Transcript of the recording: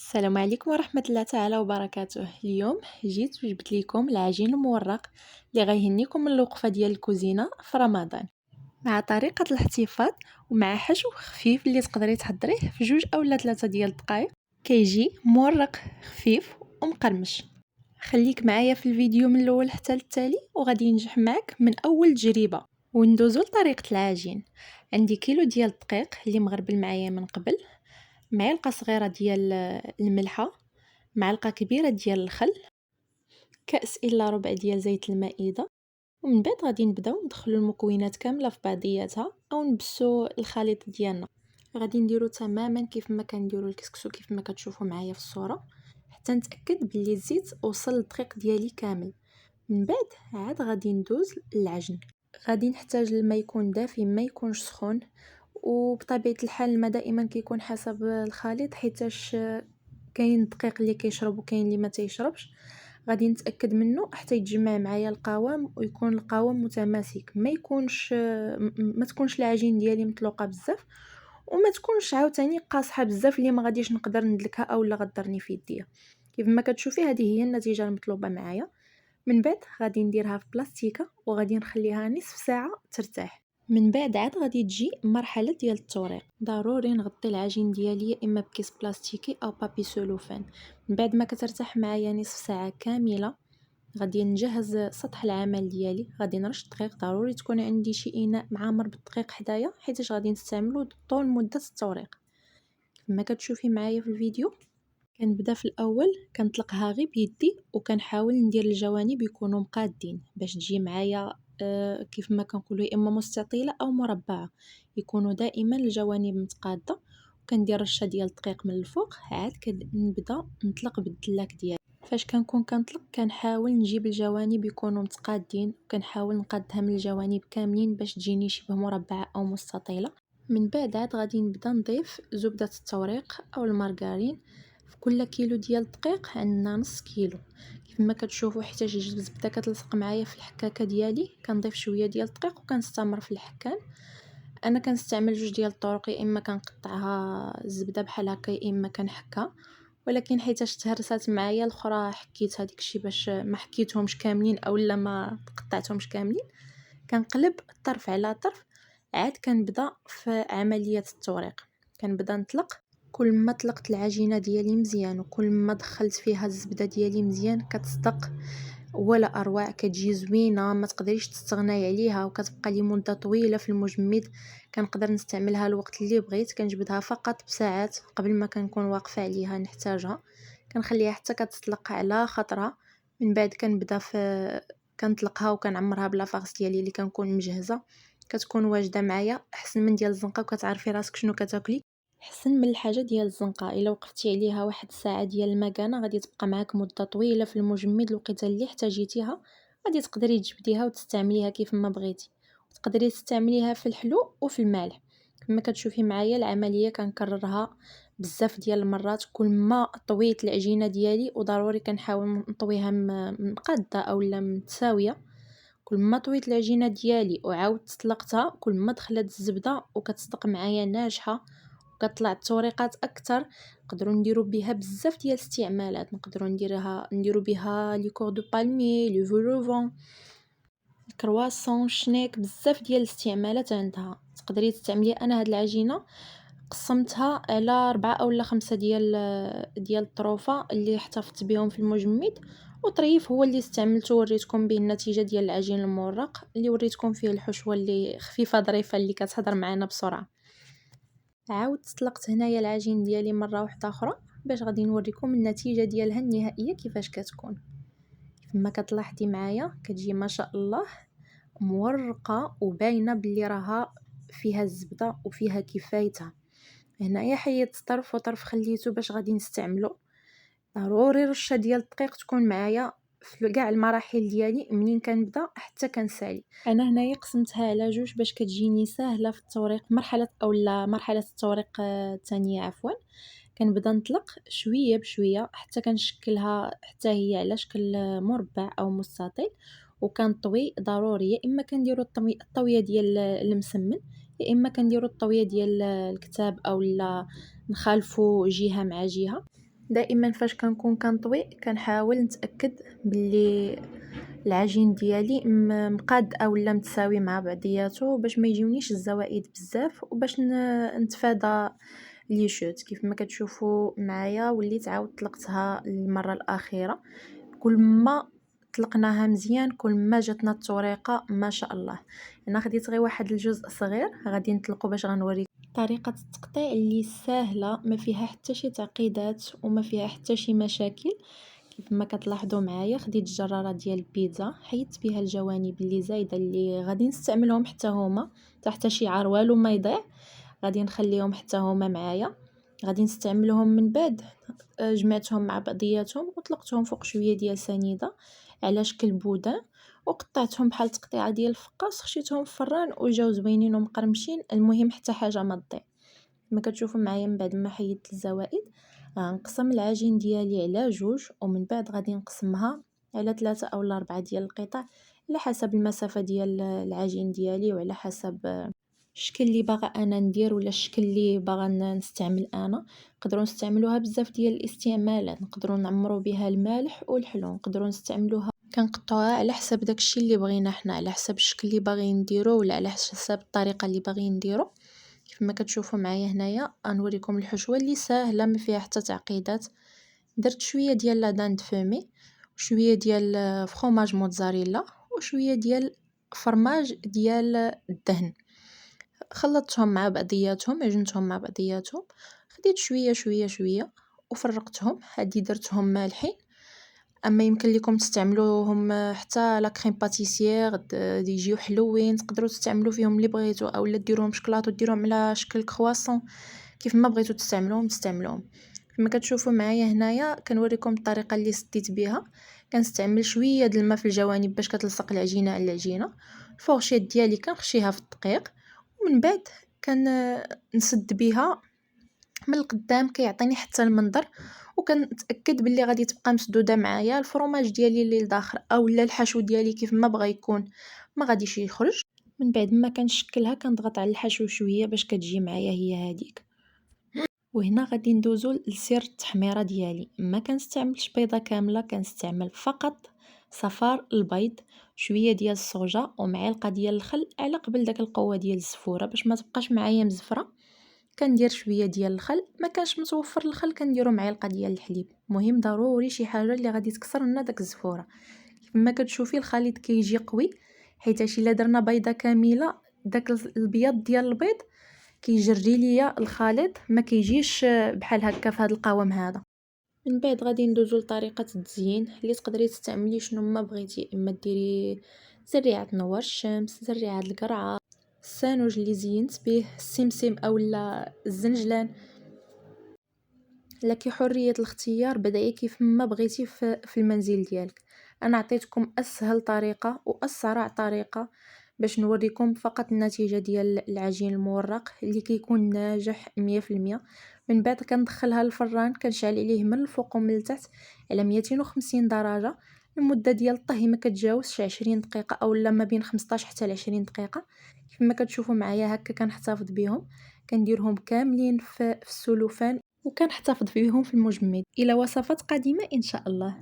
السلام عليكم ورحمة الله تعالى وبركاته. اليوم جيت وجبت لكم العجين المورق اللي غيهنيكم من الوقفة ديال الكوزينة في رمضان مع طريقة الاحتفاظ ومع حشو خفيف اللي تقدري تحضريه في 2 أو 3 ديال الدقائق. كيجي مورق خفيف ومقرمش. خليك معايا في الفيديو من الاول حتى للتالي وغادي ينجح معك من اول تجربة. وندوزو لطريقة العجين. عندي كيلو ديال الدقيق اللي مغربل معايا من قبل، معلقة صغيرة ديال الملحة، معلقة كبيرة ديال الخل، كأس إلا ربع ديال زيت المائدة. ومن بعد غادي نبداو ندخلو المكونات كاملة في بعضياتها أو نبسو الخليط ديالنا. غادي نديرو تماما كيف ما كنديرو الكسكسو كيف ما كتشوفوا معايا في الصورة حتى نتأكد بلي الزيت وصل للدقيق ديالي كامل. من بعد عاد غادي ندوز للعجن. غادي نحتاج الماء يكون دافي ما يكونش سخون، وبطبيعة الحال الماء دائما كيكون حسب الخليط حيتاش كاين الدقيق اللي كيشرب وكاين اللي ما تيشربش. غادي نتاكد منه حتى يتجمع معايا القوام ويكون القوام متماسك، ما تكونش العجين ديالي مطلوقه بزاف وما تكونش عاوتاني قاصحه بزاف اللي ما غاديش نقدر ندلكها او لا غضرني في يديا. كيف ما كتشوفي هذه هي النتيجه المطلوبه معايا. من بعد غادي نديرها في بلاستيكه وغادي نخليها نصف ساعه ترتاح. من بعد عاد غادي تجي مرحله ديال التوريق. ضروري نغطي العجين ديالي يا اما بكيس بلاستيكي او بابي سولوفان. من بعد ما كترتاح معايا نصف ساعه كامله غادي نجهز سطح العمل ديالي. غادي نرش الدقيق، ضروري تكون عندي شي اناء معمر بالدقيق حدايا حيت غادي نستعملو طول مده التوريق. كما كتشوفي معايا في الفيديو كنبدا في الاول كنطلقها غير بيدي وكنحاول ندير الجوانب يكونوا مقادين باش تجي معايا كيف ما كنقولوا يا اما مستطيله او مربعه، يكونوا دائما الجوانب متقاده. وكندير رشه ديال الدقيق من الفوق. عاد كنبدا نطلق بالدلاك ديالي. فاش كنكون كنطلق كنحاول نجيب الجوانب يكونوا متقادين وكنحاول نقادها من الجوانب كاملين باش تجيني شبه مربعه او مستطيله. من بعد عاد غادي نبدا نضيف زبده التوريق او المارغرين. في كل كيلو ديال الدقيق عندنا نص كيلو. كيف ما كتشوفوا حتى الزبده كتلصق معايا في الحكاكه ديالي كنضيف شويه ديال الدقيق وكنستمر في الحكان. انا كنستعمل 2 ديال الطرق، يا اما كنقطعها الزبده بحال هكا يا اما كنحكها، ولكن حيتاش تهرسات معايا الاخرى حكيتها داكشي باش ما حكيتهمش كاملين اولا ما قطعتهمش كاملين. كنقلب طرف على طرف. عاد كنبدا في عمليه التوريق. كنبدا نطلق. كل ما طلقت العجينه ديالي مزيان وكل ما دخلت فيها الزبده ديالي مزيان كتصدق ولا اروع، كتجي زوينه ما تقدريش تستغناي عليها وكتبقى لي مده طويله في المجمد. كنقدر نستعملها الوقت اللي بغيت. كنجبدها فقط بساعات قبل ما كنكون واقفه عليها نحتاجها. كنخليها حتى كتطلق على خطره. من بعد كنبدا في كنطلقها وكنعمرها بلا فاغس ديالي اللي كنكون مجهزه. كتكون واجده معايا احسن من ديال الزنقه وكتعرفي راسك شنو كتاكلي. احسن من الحاجه ديال الزنقه الا وقفتي عليها واحد الساعه ديال المكانه غادي تبقى معاك مده طويله في المجمد. الوقيته اللي احتاجيتيها غادي تقدري تجبديها وتستعمليها كيف ما بغيتي. وتقدري تستعمليها في الحلو وفي المالح. كما كتشوفي معايا العمليه كنكررها بزاف ديال المرات. كل ما طويت العجينه ديالي وضروري كنحاول نطويها مقاده اولا متساويه. كل ما طويت العجينه ديالي وعاودت طلقتها كل ما دخلت الزبده وكتصدق معايا ناجحه وكطلع التوريقات اكثر. نقدروا نديروا بها بزاف ديال الاستعمالات. نقدروا نديروا بها لي كور دو بالمي، لي فولوفون، الكرواسون، شنيك، بزاف ديال الاستعمالات عندها. تقدري تستعملي. انا هاد العجينه قسمتها على 4 أو 5 ديال الطروفه اللي احتفظت بهم في المجمد، وطريف هو اللي استعملته وريتكم به النتيجه ديال العجين المورق اللي وريتكم فيه الحشوه اللي خفيفه ظريفه اللي كتهضر معنا بسرعه. عاودت طلقت هنايا العجين ديالي مره واحده اخرى باش غادي نوريكم النتيجه ديالها النهائيه كيفاش كتكون. كما كتلاحظي معايا كتجي ما شاء الله مورقه وباينه بلي راها فيها الزبده وفيها كفايتها. هنايا حيدت طرف وطرف خليته باش غادي نستعملو. ضروري رشه ديال الدقيق تكون معايا في كاع المراحل ديالي منين كنبدا حتى كنسالي. انا هنايا قسمتها على 2 باش كتجيني سهله في التوريق. مرحله التوريق الثانيه عفوا. كنبدا نطلق شويه بشويه حتى كنشكلها حتى هي على شكل مربع او مستطيل. وكنطوي ضروري يا اما كنديروا الطويه ديال المسمن يا اما كنديروا الطويه ديال الكتاب او لا نخالفوا جهه مع جهه. دائما فاش كنكون كنطوي كنحاول نتاكد باللي العجين ديالي مقاد اولا متساوي مع بعضياتو باش ما يجيونيش الزوائد بزاف وباش نتفادى لي شوت. كيف ما كتشوفوا معايا وليت عاود طلقتها المره الاخيره، كل ما طلقناها مزيان كل ما جاتنا التوريقه ما شاء الله. انا خديت غير واحد الجزء صغير غادي نطلقو باش غنوريك طريقه التقطيع اللي سهله ما فيها حتى شي تعقيدات وما فيها حتى شي مشاكل. كيف ما كتلاحظوا معايا خديت الجراره ديال البيتزا، حيدت بها الجوانب اللي زايده اللي غادي نستعملهم حتى هما تحت شعار والو ما يضيع، غادي نخليهم حتى هما معايا، غادي نستعملهم من بعد. جمعتهم مع بعضياتهم وطلقتهم فوق شويه ديال سنيده على شكل بودان وقطعتهم بحال تقطيعه ديال الفقاس، خشيتهم في الفران وجاو زوينين ومقرمشين. المهم حتى حاجه ما تضيع. كما كتشوفوا معايا من بعد ما حيدت الزوائد غنقسم العجين ديالي على جوج ومن بعد غادي نقسمها على 3 أو 4 ديال القطع على حسب المسافه ديال العجين ديالي وعلى حسب الشكل اللي باغا انا ندير ولا الشكل اللي باغا نستعمل. انا نقدروا نستعملوها بزاف ديال الاستعمالات، نقدروا نعمروا بها المالح والحلو، نقدروا نستعملوها كنقطعوها على حسب داكشي اللي بغينا حنا، على حسب الشكل اللي باغيين نديرو ولا على حسب الطريقه اللي باغيين نديرو. كيف ما كتشوفوا معايا هنايا غنوريكم الحشوه اللي ساهله ما فيها حتى تعقيدات. درت شويه ديال لا داند فومي وشويه ديال فخوماج موتزاريلا وشويه ديال فرماج ديال الدهن، خلطتهم مع بعضياتهم، عجنتهم مع بعضياتهم، خديت شويه شويه شويه وفرقتهم. هادي درتهم مالحين، اما يمكن لكم تستعملوهم حتى لا كريم باتيسير يجيو حلوين، تقدروا تستعملوا فيهم اللي بغيتو اولا ديروهم شكلاط وديروهم على شكل كرواسون، كيف ما بغيتو تستعملوهم. كما كتشوفوا معايا هنايا كنوريكم الطريقه اللي سديت بها. كنستعمل شويه د الماء في الجوانب باش كتلصق العجينه على العجينه. الفورشيط ديالي كنخشيها في الدقيق ومن بعد نسد بها من القدام كيعطيني حتى المنظر، وكنتاكد باللي غادي تبقى مسدوده معايا. الفرماج ديالي اللي لداخل اولا الحشو ديالي كيف ما بغى يكون ما غاديش يخرج. من بعد ما كنشكلها كنضغط على الحشو شويه باش كتجي معايا هي هذيك. وهنا غادي ندوزو لسر التحميره ديالي. ما كنستعملش بيضه كامله، كنستعمل فقط صفار البيض، شويه ديال الصوجه ومعلقه ديال الخل على قبل داك القوه ديال الزفوره باش ما تبقاش معايا مزفره. كندير شويه ديال الخل، ما كانش متوفر الخل كنديروا معلقه ديال الحليب. مهم ضروري شي حاجه اللي غادي تكسر لنا داك الزفوره. كما كتشوفي الخليط كيجي قوي، حيت الا درنا بيضه كامله داك البياض ديال البيض كيجري ليا الخليط ما كيجيش بحال هكا في هذا القوام هذا. من بعد غادي ندوزو لطريقه التزيين اللي تقدري تستعملي شنو ما بغيتي، اما ديري زريعه نوار الشمس، زريعه القرعه، السانوج اللي زينت به، السمسم اولا الزنجلان، لك حريه الاختيار. بدعي كيف ما بغيتي في المنزل ديالك. انا عطيتكم اسهل طريقه واسرع طريقه باش نوريكم فقط النتيجه ديال العجين المورق اللي كيكون ناجح 100%. من بعد كندخلها للفران، كنشعل عليه من الفوق ومن التحت على 250 درجه. المده ديال الطهي ما كتجاوزش 20 دقيقه اولا ما بين 15 حتى ل 20 دقيقه. كما كتشوفوا معايا هكا كنحتفظ بهم، كنديرهم كاملين في السلوفان وكنحتفظ بهم في المجمد. الى وصفات قادمه ان شاء الله.